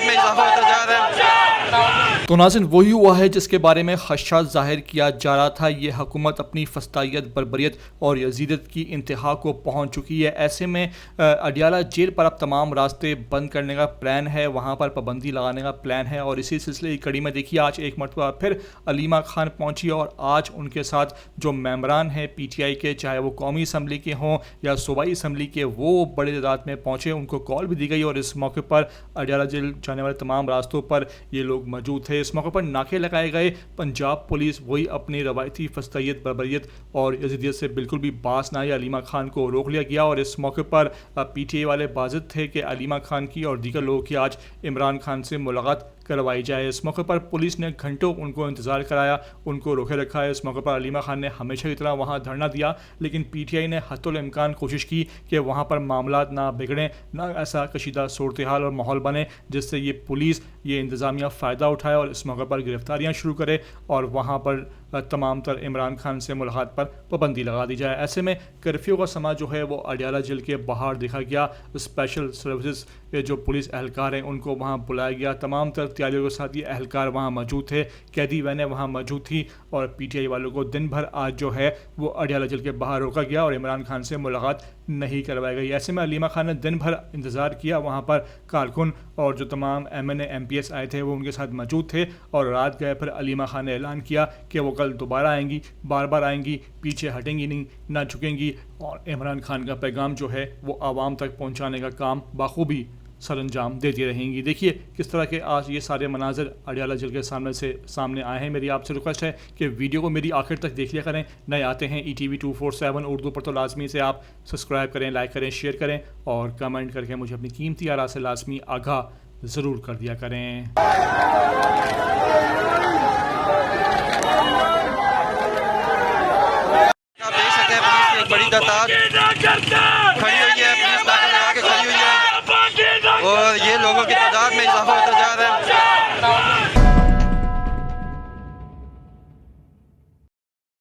तादाद में इजाफा होता जा रहा है। तो नाज़रीन वही हुआ है जिसके बारे में खदशा जाहिर किया जा रहा था। ये हुकूमत अपनी फस्तायत, बर्बरियत और यजीदत की इंतहा को पहुँच चुकी है। ऐसे में अडियाला जेल पर अब तमाम रास्ते बंद करने का प्लान है, वहाँ पर पाबंदी लगाने का प्लान है। और इसी सिलसिले की कड़ी में देखिए आज एक मरतबा फिर अलीमा खान पहुँची और आज उनके साथ जो मेंबरान हैं PTI के, चाहे वो कौमी असम्बली के हों या सूबाई असम्बली के, वो बड़े तादाद में पहुँचे। उनको कॉल भी दी गई और इस मौके पर अडियाला जेल जाने वाले तमाम रास्तों पर ये लोग मौजूद थे। इस मौके पर नाके लगाए गए। पंजाब पुलिस वही अपनी रवायती फस्तैयत, बर्बरियत और यजीदियत से बिल्कुल भी बास ना आई। अलीमा खान को रोक लिया गया और इस मौके पर PTI वाले बाज़िद थे कि अलीमा खान की और दीगर लोगों की आज इमरान खान से मुलाकात करवाई जाए। इस मौके पर पुलिस ने घंटों उनको इंतज़ार कराया, उनको रोके रखा है। इस मौके पर अलीमा खान ने हमेशा की तरह वहाँ धरना दिया, लेकिन PTI ने हत्तुल इम्कान कोशिश की कि वहाँ पर मामलात ना बिगड़ें, ना ऐसा कशीदा सूरत हाल और माहौल बने जिससे ये पुलिस, ये इंतज़ामिया फ़ायदा उठाए और इस मौके पर गिरफ्तारियाँ शुरू करे और वहाँ पर तमाम तर इमरान खान से मुलाकात पर पाबंदी लगा दी जाए। ऐसे में कर्फ्यू का समय जो है वो अडियाला जेल के बाहर देखा गया। स्पेशल सर्विसेज के जो पुलिस एहलकार हैं उनको वहाँ बुलाया गया। तमाम तर तैयारियों के साथ ये एहलकार वहाँ मौजूद थे, कैदी वैनें वहाँ मौजूद थी और PTI वालों को दिन भर आज जो है वो अडियाला जेल के बाहर रोका गया और इमरान खान से मुलाकात नहीं करवाई गई। ऐसे में अलीमा खान ने दिन भर इंतज़ार किया। वहाँ पर कारकुन और जो तमाम MNA MPS आए थे वो उनके साथ मौजूद थे और रात गए फिर अलीमा खान ने ऐलान किया कि वो कल दोबारा आएंगी, बार बार आएंगी, पीछे हटेंगी नहीं, ना झुकेंगी और इमरान खान का पैगाम जो है वो आवाम तक पहुँचाने का काम बाखूबी सर अंजाम देती रहेंगी। देखिए किस तरह के आज ये सारे मनाजर अडियाला जेल के सामने आए हैं। मेरी आपसे रिक्वेस्ट है कि वीडियो को मेरी आखिर तक देख लिया करें। नए आते हैं ETV 247 उर्दू पर तो लाजमी से आप सब्सक्राइब करें, लाइक करें, शेयर करें और कमेंट करके मुझे अपनी कीमती आरा से लाजमी आगाह ज़रूर कर दिया करें।